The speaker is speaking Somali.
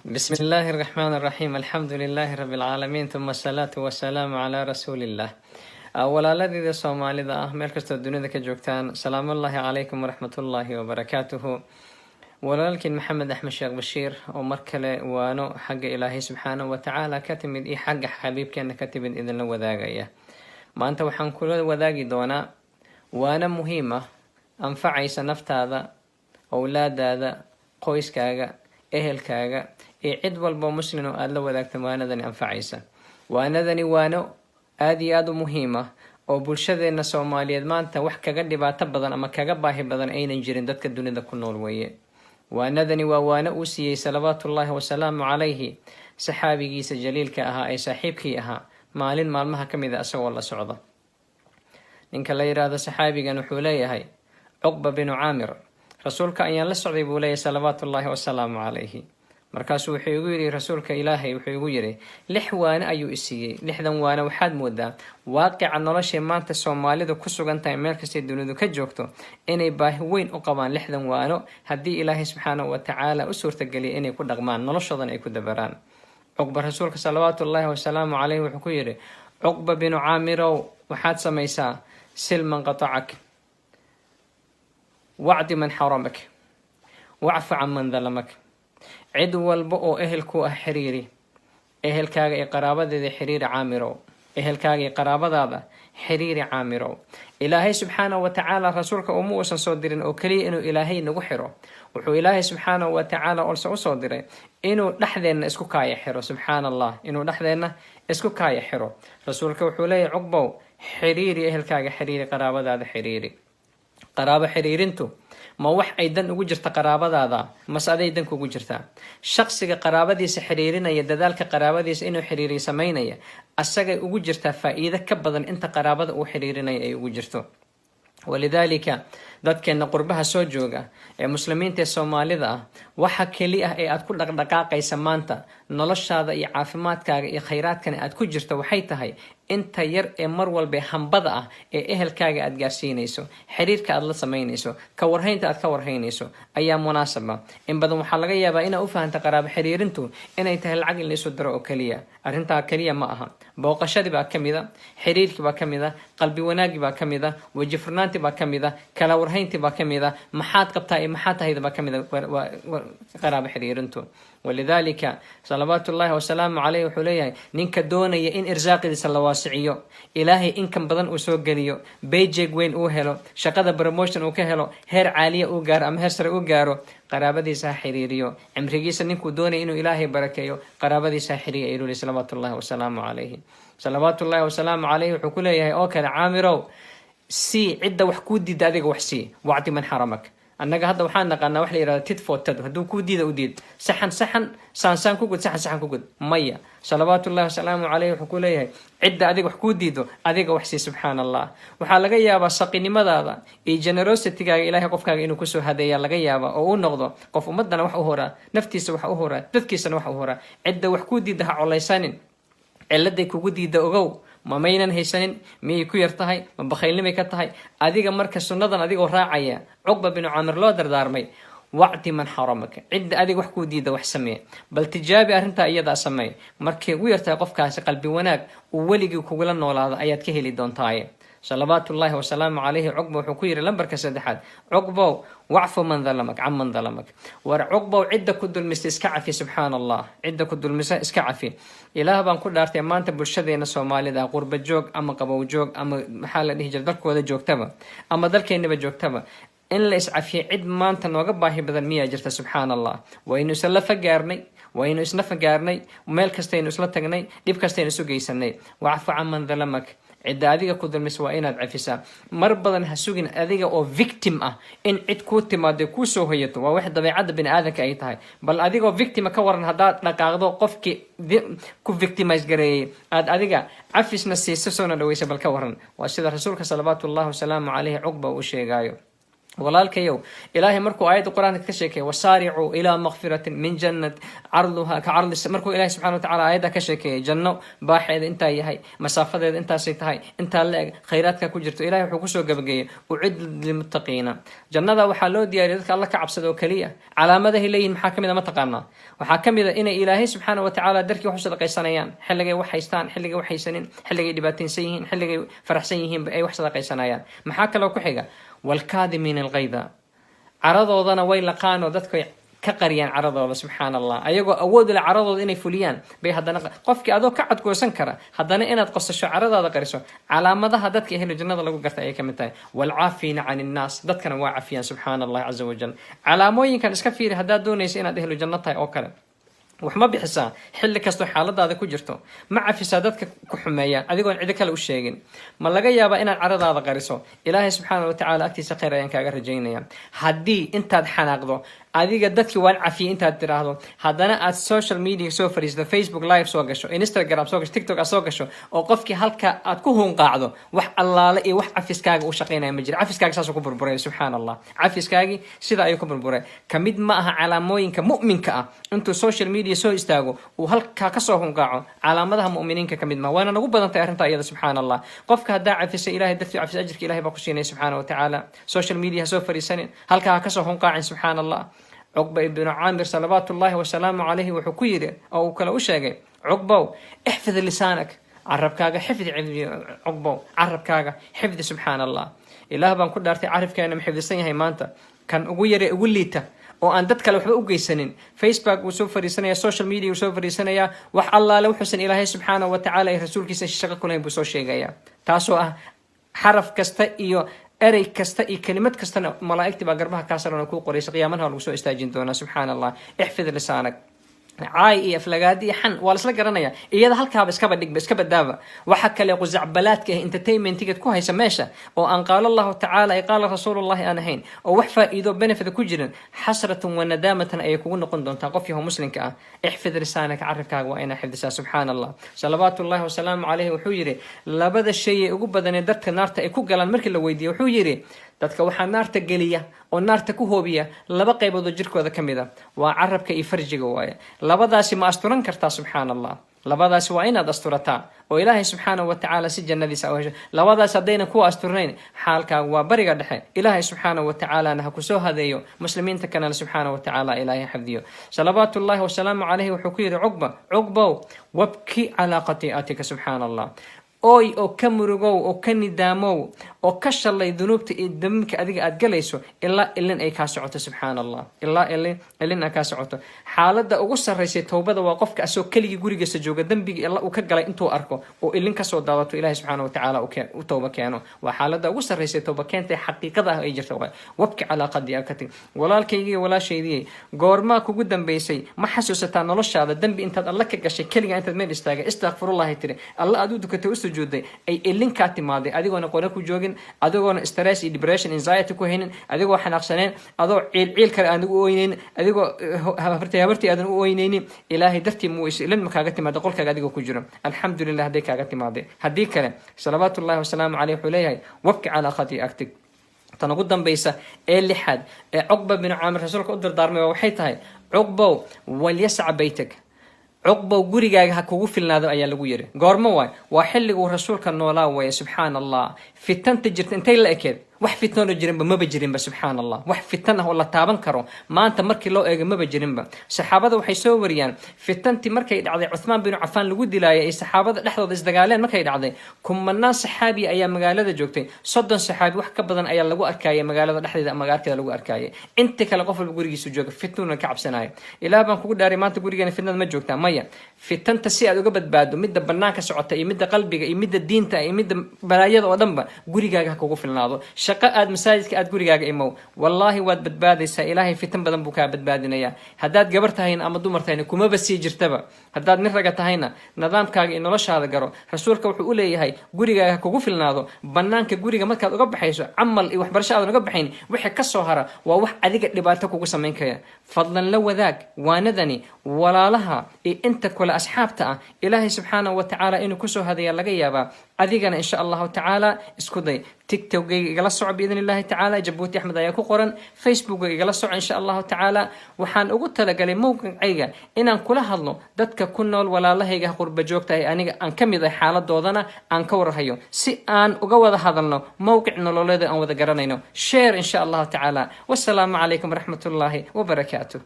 بسم الله الرحمن الرحيم الحمد لله رب العالمين ثم الصلاة والسلام على رسول الله walaaladeyda Soomaalida ah meel kasta dunida ka joogtaan salaamullaahi calaykum waraxmatullaahi wabarakaatuhu walaalkiin Maxamed Axmed Sheekh Bashiir oo mar kale waano xagga Ilaahay subxaanahu wa tacaala ka timid iyo xagga xabiibkeena ka timid idinla wadaagaya maanta waxaan kula wadaagi doonaa waana muhiim ah anfacaysa naftaada awlaadaada qoyskaaga ehelkaaga ee cid walba muslim oo aad la wadaagto waanadani anfacaysa waanadani waano aad iyo aad u muhiim ah oo bulshadeena Soomaaliyeed maanta wax kaga dhibaato badan ama kaga baahi badan aynan jirin dadka dunida ku nool weeye waanadani waa waana uu siiyay salawaatullaahi wa salaamu calayhi saxaabigiisa jaliilka ahaa ee saaxiibkii ahaa maalin maalmaha ka mid ah asagoo la socda ninka la yiraahdo saxaabigan wuxuu leeyahay Uqba bin Aamir rasuulka ayaan la socday buu leeyahay salawaatullaahi wa salaamu calayhi markaas wuxuu igu yiri rasuulka Ilaahay wuxuu igu yiri lix waana ayuu isiiyay lixdan waana waxaad moodaa waaqica nolosha maanta Soomaalida ku sugan tahay meel kasta dunida ka joogto inay baahi weyn u qabaan lixdan waano hadii Ilaahay subxaanahu wa tacaala u suurtageliyo inay ku dhaqmaan noloshoodan ay ku dabaraan Uqba rasuulka salawaatullaahi wa salaamu calayhi wuxuu ku yiri Uqba bin Aamir waxaad samaysaa silman qata'ak wa'di man haramak wa'fu amman dhalamak cid walba oo ehelku ah xiriiri ehelkaaga ee qaraabadeeda xiriiri Aamiro ehelkaaga ee qaraabadaada xiriiri Aamiro Ilaahay subxaanahu wa tacaala rasuulka uma uusan soo dirin oo kaliya inuu Ilaahay nagu xiro wuxuu Ilaahay subxaanahu wa tacaala also u soo diray inuu dhaxdeena isku kaaya xiro subxaanallah inuu dhaxdeena isku kaaya xiro rasuulka wuxuu leeyahay Uqbow xiriiri ehelkaaga xiriiri qaraabadaada xiriiri qaraabo xiriirintu ma wax ay dan ugu jirta qaraabadaada mas aday dan kugu jirta shakhsiga qaraabadiisa xiriirinaya dadaalka qaraabadiisa inuu xiriiriyo sameynaya asaga ugu jirta faa'iido ka badan inta qaraabada uu xiriirinaya ay ugu jirto walidaalika dadkeena qurbaha soo jooga ee muslimiinta Soomaalida ah waxa kaliya ah ee aad ku dhaqdhaqaaqaysa maanta noloshaada iyo caafimaadkaaga iyo khayraadkana aad ku jirto waxay tahay inta yar ee mar walba hambada ah ee ehelkaaga aad gaarsiinayso xiriirka aad la sameynayso ka warhaynta aad ka warhaynayso ayaa munaasaba in badan waxa laga yaabaa inaad u fahanto qaraabo xiriirintu inay tahay lacag in la soo diro oo kaliya arinta kaliya ma aha booqashadii baa kamida xiriirkii baa kamida qalbi wanaagi baa kamida waji furnaanti baa kamida kala warhaynti baa kamida maxaad qabtaa iyo maxaad tahay baa kamida qaraabo xiriirintu ولذلك صلوات الله وسلامه عليه وحليه نينك دوني إن إرزاقيس الله واسعيو إلهي إن كم بدن أسوق جليو بيجيك وين أوهلو شقة بروموشن أوكهلو هير عالية أوجار أم هسر أوجارو قرابدي ساحريريو عمريجيس نينكو دوني إنه إلهي بركيو قرابدي ساحرية إلو صلوات الله وسلامه عليه صلوات الله وسلامه عليه وحكوله يا أوكل عامرو سي عدة وحكودي دادك وحسي وعدي من حرمك annaga hadda waxaan naqaanaa wax la yiraahdo tit for tat haduu ku diido u diid saxan ku gud saxan ku gud maya salawaatullaahi salaamu calayhi wuxuu ku leeyahay cidda adiga wax ku diido adiga wax si subxaanallah waxa laga yaabaa saqinimadaada iyo generosity-gaaga Ilaahay qofkaaga inuu ku soo hadeeyo laga yaabaa oo uu noqdo qof ummadana wax u hora naftiisa wax u hora dadkiisana wax u hora cidda wax ku diida ha colaysanin ciladay kugu diida ogow ma maynan haysanin miyay ku yartahay ma bakhaylnimay ka tahay adiga marka sunnadan adigoo raacaya Uqba bin Aamir loo dardaarmay wa'ti man haramaka cid adiga wax ku diida wax samee bal tijaabi arinta iyada samee markii ugu yartahay qofkaasi qalbi wanaag uu waligi kugu la noolaado ayaad ka heli doontaa salawaatullaahi wa salaamu calayhi Uqba wuxuu ku yiri lambarka saddexaad Uqba wa'fu man dhalamak amman dhalamak war Uqba cidda ku dulmista iska cafi subxaanallah cidda ku dulmisa iska cafi ilaah baan ku dhaartay maanta bulshadeena Soomaalida qurba joog ama qabow joog ama maxaa la dhihi jiray dalkooda joogtaba ama dalkeenaba joogtaba in la iscafiyo cid maanta nooga baahi badan miyaa jirta subxaanallah waynu isla fagaarnay waynu isna fagaarnay meel kastaynu isla tagnay dhib kastaynu isu geysanay wa'fu amman dhalamak cid adiga ku dulmis waa inaad cafisaa mar badan ha sugin adiga oo victim ah in cid ku timaado ku soo hoyato waa wax dabeecada bini'aadanka ay tahay bal adiga oo victim ka waran hadaad dhaqaaqdo qofkii ku victimize gareeyay aad adiga cafisna siiso soo dhawaysa bal ka waran waa sida rasuulka salawaatullaahi wa salaamu calayhi Uqba uu sheegayo walaalkayow ilaahay markuu aayadda qur-aanka ka sheekeeyay wasaaricuu ilaa makfiratin min jannat carduha ka cardi markuu ilaahay subxana watacaala aayadda ka sheekeeyay janno baaxeeda intaa yahay masaafadeeda intaasay tahay intaa la eg khayraadka ku jirto ilahay wuxuu kusoo gabageyey ucid lilmuttaqiina jannada waxaa loo diyaariyay dadka alla ka cabsada oo keliya calaamadahay leeyihin maxaa kamid a ma taqaanaa waxaa kamid a inay ilaahay subxaana watacaala darkii wax u sadaqaysanayaan xilligay wax haystaan xilligay wax haysanin xilligay dhibaataysan yihiin xilligay faraxsan yihiinba ay wax sadaqaysanayaan maxaa kaloo ku xiga والكاظمين الغيظ عرضودنا way laqaan oo dadku ka qariyaan caradooda subxaan allah ayagoo awood leh caradooda inay fuliyaan bay haddana qofkii adoo ka cadkoosan kara haddana inaad qosasho caradaada qariso calaamadaha dadka ehlu jannada lagu garta ayay kamid tahay walcaafiina can innaas dadkana waa cafiyaan subxaan allah caza wajal calaamooyinkan iska fiiri haddaad doonaysa inaad ehlu janno tahay oo kale wax ma bixisaa xilli kastoo xaaladaada ku jirto ma cafisaa dadka ku xumeeyaan adigoon cidi kale u sheegin ma laga yaabaa inaad caradaada qariso ilaahay subxaana watacaala agtiisa khayr ayaan kaaga rajaynaya haddii intaad xanaaqdo adiga dadkii waan cafiyay intaad tiraahdo haddana aad social media soo fariisto Facebook live soo gasho Instagram soo gasho TikTok soo gasho oo qofkii halka aad ku hunqaacdo wax allaale iyo wax cafiskaaga u shaqeynaya ma jiro cafiskaaga saas ku burburay subxaan allah cafiskaagi sida ayuu ku burburay kamid ma aha calaamooyinka mu'minka ah intuu social media soo istaago uu halka ka soo hunqaaco calaamadaha mu'miniinka kamid ma waana nagu badan tahay arrinta iyada subxaan allah qofka hadaa cafisa ilaahay dadkii cafis ajirka ilaahay baa ku siinay subxaana watacaala social media soo fariisanin halka ka soo hunqaacin subxaan allah عقبة ابن عامر صلوات الله وسلامه عليه وحكيره أو كلا وشاقي عقبة احفظ لسانك عرب كاغا حفظ عقبة عرب كاغا حفظ سبحان الله إله بان كل دارتي عارف كأن محفظ سنة هاي مانتا كان أقويري أقوليتا oo aan dadka kale waxba u geysanin Facebook uu soo fariisanaya social media uu soo fariisanaya wax Allah la wuxuusan ilaahay subhanahu wa ta'ala iyo rasuulkiisa shaqo kulay buu soo sheegaya taasoo ah xaraf kasta iyo erey kasta iyo kelimad kastana malaa'igtii baa garbaha ka saaran ku qoraysa qiyaamaha lagu soo istaajin doona subhanallah ihfid lisaanak عاي أفلاقادي حن والله قرنايا إياها هالكاب إسكابا دق إسكابا دافا وحكى لي زعبلات كه انترتينمنت تيجي تكوها يسميشة وأن قال الله تعالى قال رسول الله أنا هين ووحفة إذا بنفذ كجرا حسرة وندامة أن يكون قندون تقفيه مسلم كأ احفظ لسانك عرفك وأنا حفظ سبحان الله صلوات الله وسلام عليه وحجري لابد الشيء يقول بدن يدرك النار تأكل على المركل لويدي وحجري dadka waxaa naarta geliya oo naarta ku hoobiya laba qaybood oo jirkooda kamida waa carabka iyo farjiga waaye labadaasi ma asturan kartaa subhanallah labadaasi waa inaad asturataa oo ilaahay subxaanahu wa tacaala si jannadiisa u hesho labadaas haddayna kuwa asturnayn xaalkaaga waa bariga dhexe ilaahay subxaanahu wa tacaalana ha kusoo hadeeyo muslimiinta kanale subxaanahu wa tacaala ilaahay xafdiyo salawaatullahi wasalaamu calayhi wuxuu ku yidhi cugbow wabki calaa qati'atika subxaana allah oy oo ka murugow oo ka nidaamow oo ka shalay dunuubta iyo damka adiga aad galayso ilaa ilin ay ka socoto subhanallah ilaa ilin ay ka socoto xaaladda ugu sareysay toobada waa qofka asoo kaliya gurigiisa jooga dambiga ilaa uu ka galay intuu arko oo ilin ka soo daawato ilaahay subhanahu wa ta'ala u tooba keeno waa xaaladda ugu sareysay tooba keentay xaqiiqada ay jirto wabki ala qadiyakati walaalkaygi walaashaydii goorma kugu dambeysay ma xasuusataa noloshaada dambi intaad alla ka gashay kaliya intaad meel istaagay astaghfirullah tiri alla aad u dukato ay ilinka timaaday adigoona qora ku joogin adigoona stress iyo depression anxiety ku haynin adigoo xanaaqsaneen adoo ciil kale aan ugu ooynayn adigoo habartii aadan u ooynaynin ilaahay dartii muu ilin makaaga timaado qolkaaga adigoo ku jiro alxamdulillah haday kaaga timaaday hadii kale salawaatullahi wasalaamu calayhi wuxuu leeyahay wabki calaa khati'atik tan ugu dambaysa ee lixaad ee cuqba bin caamir rasuulka u dardaarmay waxay tahay cuqbow walyasca baytak عقبة وجريجها كوجو في النادو أيا لجويري قارموا وحل ورسولك النولا ويا سبحان الله في تجرت انتي لا أكيد wax fitno jirin ba ma bajirin ba subhanallah wax fitna wala taaban karo maanta markii loo eego ma bajirin ba saxaabada waxay soo wariyaan fitanti markay dhacday Uthman bin Affan lagu dilaayay saxaabada dhexdooda isdagaaleen markay dhacday kumanaan saxaabi ayaa magaalada joogtay 30 saxaabi wax ka badan ayaa lagu arkayay magaalada dhexdeeda ama gaarkeeda lagu arkayay inta kale qof walba gurigiisa jooga fitnuna ka cabsanay ilaa baan kugu dhaaray maanta gurigeena fitnada ma joogtaa maya fitanta si aad uga badbaado midda banaanka socota iyo midda qalbiga iyo midda diinta iyo midda balaayada oo dhanba gurigaaga kugu filnaado شقاء مساجد كأد قولي جاك إمو والله واد بدبادي إلهي في تنبذن بكاء بدبادنا يا هداد جبرتهين أما دمرتهين كوما بس يجرتبا هداد نرجعتهين نظام كاج إنه لش هذا جرو رسولك وحقولي هاي قولي جاك كوقف الناضو بنانك قولي جمك قب حيسو عمل وحبرش هذا نقب حين وح كسوهرة ووح أديك اللي بعتك وقسم منك يا فضلا لو ذاك واندني ولا لها أنت كل أصحابتها إلهي سبحانه وتعالى إنه كسو هذا يلا جيابا أذيقنا إن شاء الله تعالى اسكودي تيك توك يجلسوا بإذن الله تعالى جبوتي أحمد أياكو قرن فيسبوك يجلسوا إن شاء الله تعالى وحان أقول تلقى موقع عيجا إن أن كل هذلو دتك كنا ولا الله يجا قرب جوكتا أني أن كم إذا حالة دودنا أن كور هيو سي أن أقول هذا موقع نلولد أن وذا قرنينو شير إن شاء الله تعالى والسلام عليكم ورحمة الله وبركاته.